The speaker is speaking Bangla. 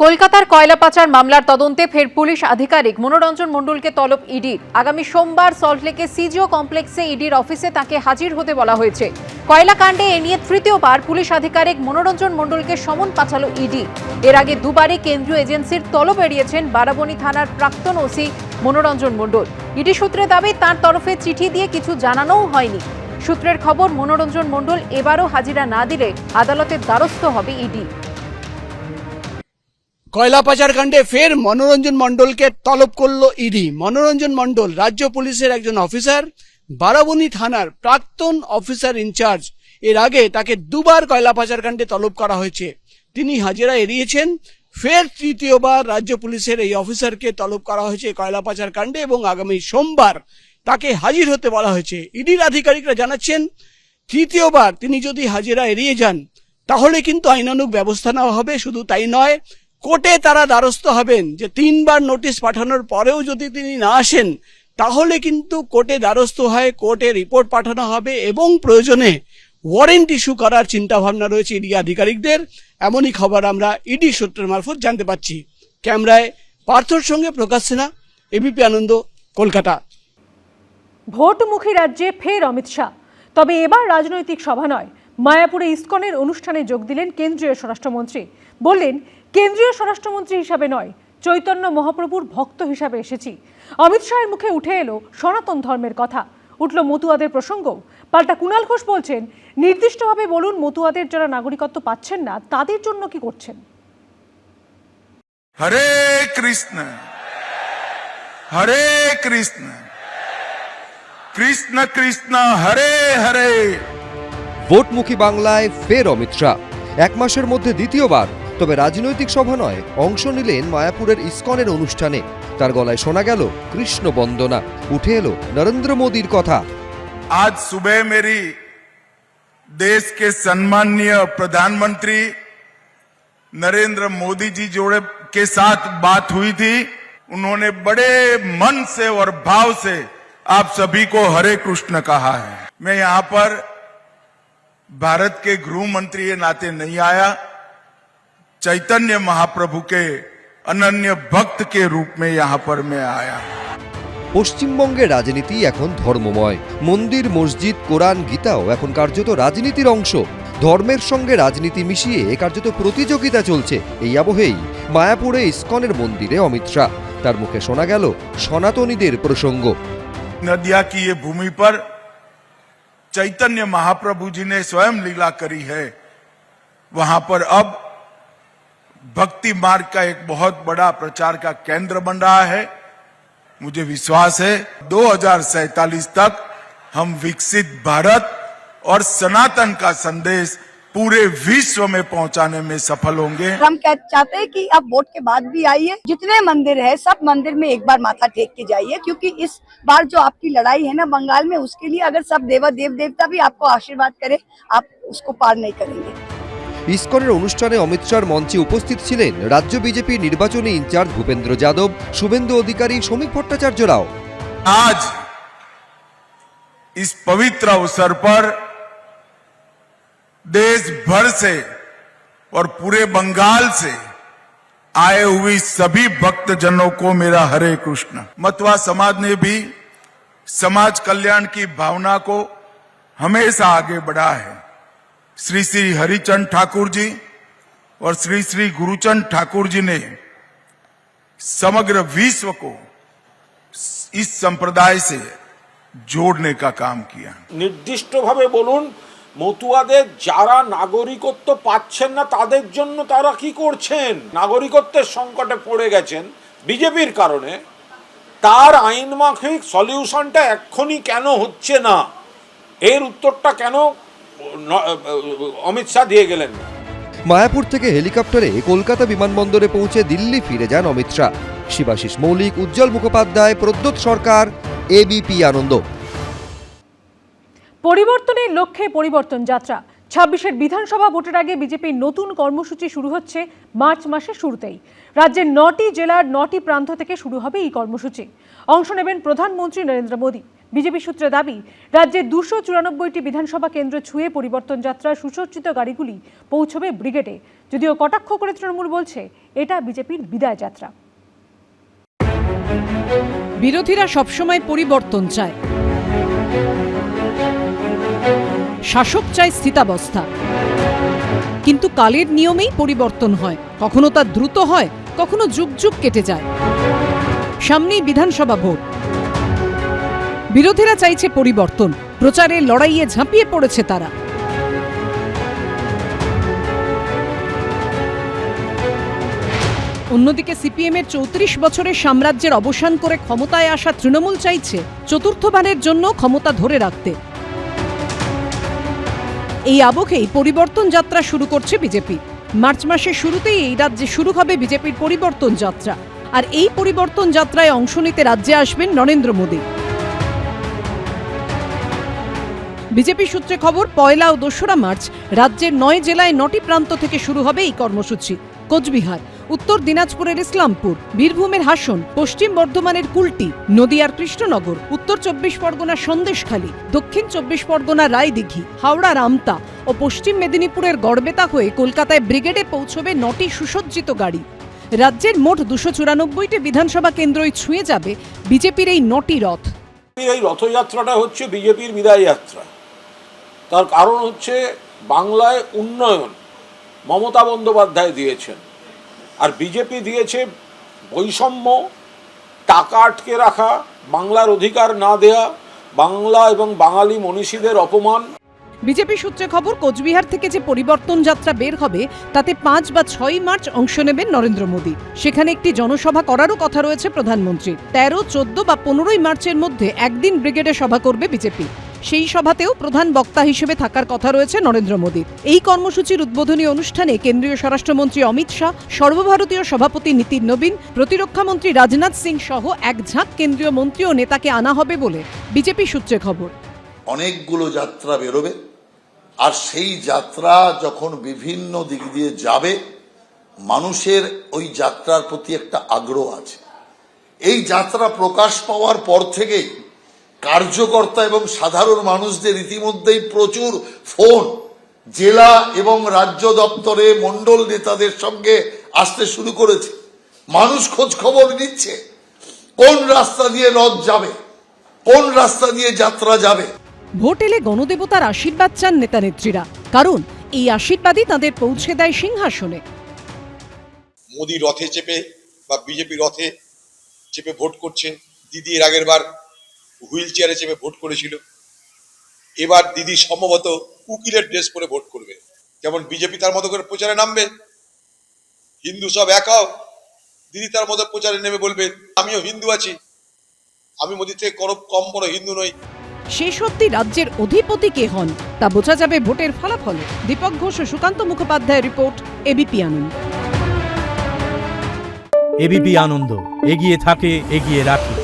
কলকাতার কয়লা পাচার মামলার তদন্তে ফের পুলিশ আধিকারিক মনোরঞ্জন মণ্ডলকে তলব ইডির। আগামী সোমবার সল্টলেকে সিজিও কমপ্লেক্সে ইডির অফিসে তাকে হাজির হতে বলা হয়েছে। কয়লা কাণ্ডে এ নিয়ে তৃতীয়বার পুলিশ আধিকারিক মনোরঞ্জন মণ্ডলকে সমন পাঠালো ইডি। এর আগে দুবারই কেন্দ্রীয় এজেন্সির তলব এড়িয়েছেন বারাবণী থানার প্রাক্তন ওসি মনোরঞ্জন মণ্ডল। ইডি সূত্রে দাবি তার তরফে চিঠি দিয়ে কিছু জানানোও হয়নি। সূত্রের খবর, মনোরঞ্জন মণ্ডল এবারও হাজিরা না দিলে আদালতের দ্বারস্থ হবে ইডি। কয়লা পাচার কাণ্ডে ফের মনোরঞ্জন মণ্ডলকে তলব করল ইডি। মনোরঞ্জন মণ্ডল রাজ্য পুলিশের একজন অফিসার, বারাবণী থানার প্রাক্তন অফিসার ইনচার্জ। এর আগে তাকে দুবার কয়লা পাচার কাণ্ডে তলব করা হয়েছে, তিনি হাজিরা এড়িয়েছেন। ফের তৃতীয়বার রাজ্য পুলিশের এই অফিসারকে তলব করা হয়েছে কয়লা পাচার কাণ্ডে এবং আগামী সোমবার তাকে হাজির হতে বলা হয়েছে। ইডির আধিকারিকরা জানাচ্ছেন, তৃতীয়বার তিনি যদি হাজিরা এড়িয়ে যান তাহলে কিন্তু আইনানুগ ব্যবস্থা নেওয়া হবে। শুধু তাই নয়, কোর্টে তারা দ্বারস্থ হবেন যে তিনবার নোটিশ পাঠানোর পরেও যদি তিনি না আসেন তাহলে কিন্তু কোর্টে দ্বারস্থ হয়, কোর্টে রিপোর্ট পাঠানো হবে এবং প্রয়োজনে ওয়ারেন্ট ইস্যু করার চিন্তা ভাবনা রয়েছে ইডি আধিকারিকদের। এমনই খবর আমরা ইডি সূত্রের মারফত জানতে পাচ্ছি। ক্যামেরায় পার্থর সঙ্গে প্রকাশ সিনহা, এবিপি আনন্দ, কলকাতা। ভোটমুখী রাজ্যে ফের অমিত শাহ, তবে এবার রাজনৈতিক সভা নয়। মায়াপুরে ইসকনের অনুষ্ঠানে যোগ দিলেন কেন্দ্রীয় স্বরাষ্ট্রমন্ত্রী। বললেন, কেন্দ্রীয় স্বরাষ্ট্রমন্ত্রী হিসাবে নয়, চৈতন্য মহাপ্রভুর ভক্ত হিসাবে এসেছি। অমিত শাহের মুখে উঠে এলো সনাতন ধর্মের কথা, উঠল মতুয়াদের প্রসঙ্গ। পাল্টা কুণাল ঘোষ বলছেন, নির্দিষ্টভাবে বলুন মতুয়াদের যারা নাগরিকত্ব পাচ্ছেন না তাদের জন্য কি করছেন। হরে কৃষ্ণ হরে কৃষ্ণ কৃষ্ণ কৃষ্ণ হরে হরে। ভোটমুখী বাংলায় ফের অমিত শাহ, এক মাসের মধ্যে দ্বিতীয়বার। তবে রাজনৈতিক সভা নয়, অংশ নিলেন মায়াপুরের ইসকনের অনুষ্ঠানে। তার গলায় শোনা গেল কৃষ্ণ বন্দনা, উঠে এলো নরেন্দ্র মোদীর কথা। आज सुबह मेरी देश के सम्माननीय प्रधानमंत्री नरेंद्र मोदी जी जोड़े के साथ बात हुई थी। उन्होंने बड़े मन से और भाव से आप सभी को हरे कृष्ण कहा है। मैं यहां पर भारत के गृह मंत्री के नाते नहीं आया, चैतन्य महाप्रभु के अनन्य भक्त के रूप में यहां पर मैं आया। পশ্চিমবঙ্গের রাজনীতি এখন ধর্মময়। মন্দির, মসজিদ, কোরআন, গীতাও এখন কার্যত রাজনীতির অংশ। ধর্মের সঙ্গে রাজনীতি মিশিয়ে কার্যত প্রতিযোগিতা চলছে। এই আবহেই মায়াপুরে ইসকনের মন্দিরে অমিত শাহ, তার মুখে শোনা গেল সনাতনীদের প্রসঙ্গ। नदिया की ये भूमि पर चैतन्य महाप्रभु जी ने स्वयं लीला करी है। वहां पर अब भक्ति मार्ग का एक बहुत बड़ा प्रचार का केंद्र बन रहा है। मुझे विश्वास है 2047 तक हम विकसित भारत और सनातन का संदेश पूरे विश्व में पहुंचाने में सफल होंगे। हम चाहते हैं कि आप वोट के बाद भी आइए, जितने मंदिर है सब मंदिर में एक बार माथा टेक के जाइए, क्योंकि इस बार जो आपकी लड़ाई है ना बंगाल में, उसके लिए अगर सब देव देवता भी आपको आशीर्वाद करे, आप उसको पार नहीं करेंगे। ইসকনের অনুষ্ঠানে অমিত শাহর মঞ্চে উপস্থিত ছিলেন রাজ্য বিজেপি নির্বাচনী ইনচার্জ ভূপেন্দ্র যাদব, শুভেন্দু অধিকারী, শ্রমিক ভট্টাচার্যরাও। आज इस पवित्र अवसर पर देश भर से और पूरे बंगाल से आए हुए सभी भक्तजनों को मेरा हरे कृष्ण। मतवा समाज ने भी समाज कल्याण की भावना को हमेशा आगे बढ़ा है। श्री श्री हरिचंद ठाकुर जी और श्री श्री गुरुचंद ठाकुर जी ने समग्र विश्व को इस संप्रदाय से जोड़ने का काम किया। নির্দিষ্টভাবে বলুন মতুয়াদের যারা নাগরিকত্ব পাচ্ছেন না তাদের জন্য তারা কি করছেন। নাগরিকত্বের সংকটে পড়ে গেছেন বিজেপির কারণে, তার আইনমাফিক সলিউশনটা এক্ষুনি কেন হচ্ছে না, এর উত্তরটা কেন অমিত শাহ দিয়ে গেলেন না। মায়াপুর থেকে হেলিকপ্টারে কলকাতা বিমানবন্দরে পৌঁছে দিল্লি ফিরে যান অমিত শাহ। শিবাশিস মৌলিক, উজ্জ্বল মুখোপাধ্যায়, প্রদ্যোৎ সরকার, এবিপি আনন্দ। পরিবর্তনের লক্ষ্যে পরিবর্তন যাত্রা। 26-এর বিধানসভা ভোটের আগে বিজেপির নতুন কর্মসূচি শুরু হচ্ছে মার্চ মাসের শুরুতেই। রাজ্যের 9টি জেলার 9টি প্রান্ত থেকে শুরু হবে এই কর্মসূচি। অংশ নেবেন প্রধানমন্ত্রী নরেন্দ্র মোদী। বিজেপি সূত্রে দাবি, রাজ্যের 294টি বিধানসভা কেন্দ্র ছুঁয়ে পরিবর্তন যাত্রা সুসজ্জিত গাড়িগুলি পৌঁছবে ব্রিগেডে। যদিও কটাক্ষ করে তৃণমূল বলছে এটা বিজেপির বিদায় যাত্রা। বিরোধীরা সবসময় পরিবর্তন চায়, শাসক চায় স্থিতাবস্থা, কিন্তু কালের নিয়মেই পরিবর্তন হয়। কখনো তা দ্রুত হয়, কখনো যুগ যুগ কেটে যায়। সামনেই বিধানসভা ভোট, বিরোধীরা চাইছে পরিবর্তন, প্রচারের লড়াইয়ে ঝাঁপিয়ে পড়েছে তারা। অন্যদিকে সিপিএমের 34 বছরের সাম্রাজ্যের অবসান করে ক্ষমতায় আসা তৃণমূল চাইছে চতুর্থবারের জন্য ক্ষমতা ধরে রাখতে। এই আবহেই পরিবর্তন যাত্রা শুরু করছে বিজেপি। মার্চ মাসের শুরুতেই এই রাজ্যে শুরু হবে বিজেপির পরিবর্তন যাত্রা। আর এই পরিবর্তন যাত্রায় অংশ নিতে রাজ্যে আসবেন নরেন্দ্র মোদী। বিজেপি সূত্রে খবর, 1 ও 2 মার্চ রাজ্যের 9 জেলায় 9টি প্রান্ত থেকে শুরু হবে এই কর্মসূচি। কোচবিহার, উত্তর দিনাজপুরের ইসলামপুর, বীরভূমের হাসন, পশ্চিম বর্ধমানের কুলটি, নদিয়ার কৃষ্ণনগর, উত্তর 24 পরগনার সন্দেশখালী, দক্ষিণ 24 পরগনার রায়দিঘি, হাওড়ার আমতা ও পশ্চিম মেদিনীপুরের গড়বেতা হয়ে কলকাতায় ব্রিগেডে পৌঁছবে 9টি সুসজ্জিত গাড়ি। রাজ্যের মোট 294টি বিধানসভা কেন্দ্রই ছুঁয়ে যাবে বিজেপির এই 9টি রথ। এই রথযাত্রাটা হচ্ছে বিজেপির বিদায় যাত্রা। তার কারণ হচ্ছে বাংলায় উন্নয়ন মমতা বন্দ্যোপাধ্যায় দিয়েছেন, আর বিজেপি দিয়েছে বৈষম্য, টাকা আটকে রাখা, বাংলার অধিকার না দেয়া, বাংলা এবং বাঙালি মনীষীদের অপমান। বিজেপি সূত্রে খবর, কোচবিহার থেকে যে পরিবর্তন যাত্রা বের হবে তাতে 5 বা 6 মার্চ অংশ নেবেন নরেন্দ্র মোদী। সেখানে একটি জনসভা করারও কথা রয়েছে প্রধানমন্ত্রীর। 13, 14 বা 15ই মার্চের মধ্যে একদিন ব্রিগেডে সভা করবে বিজেপি। সেই সভাতেও প্রধান বক্তা হিসেবে থাকার কথা রয়েছে নরেন্দ্র মোদীর। এই কর্মসূচির উদ্বোধনী অনুষ্ঠানে কেন্দ্রীয় স্বরাষ্ট্রমন্ত্রী অমিত শাহ, সর্বভারতীয় সভাপতি নীতিন নবীন, প্রতিরক্ষামন্ত্রী রাজনাথ সিং সহ এক ঝাঁক কেন্দ্রীয় মন্ত্রী ও নেতাকে আনা হবে বলে বিজেপি সূত্রে খবর। অনেকগুলো যাত্রা বেরোবে, আর সেই যাত্রা যখন বিভিন্ন দিক দিয়ে যাবে, মানুষের ওই যাত্রার প্রতি একটা আগ্রহ আছে। এই যাত্রা প্রকাশ পাওয়ার পর থেকেই কার্যকর্তা এবং সাধারণ মানুষদের ইতিমধ্যেই প্রচুর ফোন জেলা এবং রাজ্য দপ্তরে মন্ডল নেতাদের সঙ্গে আসতে শুরু করেছে। মানুষ খোঁজ খবর নিচ্ছে কোন রাস্তা দিয়ে রথ যাবে, কোন রাস্তা দিয়ে যাত্রা যাবে। ভোট এলে গণদেবতার আশীর্বাদ চান নেতানেত্রীরা, কারণ এই আশীর্বাদই তাদের পৌঁছে দেয় সিংহাসনে। মোদি রথে চেপে বা বিজেপি রথে চেপে ভোট করছে। দিদি এর আগের বার হুইল চেয়ারে চেপে ভোট করেছিল। এবার দিদি সম্ভবত উকিলের ড্রেস পরে ভোট করবে। যেমন বিজেপি তার মতো করে প্রচারে নামবে, হিন্দু সব এক হও, দিদি তার মতো প্রচারে নেমে বলবে আমিও হিন্দু আছি, আমি মোদির থেকে কম বড় হিন্দু নই। শেষ অবধি রাজ্যের অধিপতি কে হন তা বোঝা যাবে ভোটের ফলাফলে। দীপক ঘোষ ও সুকান্ত মুখোপাধ্যায়ের রিপোর্ট, এবিপি আনন্দ। এবিপি আনন্দ, এগিয়ে থাকে, এগিয়ে রাখে।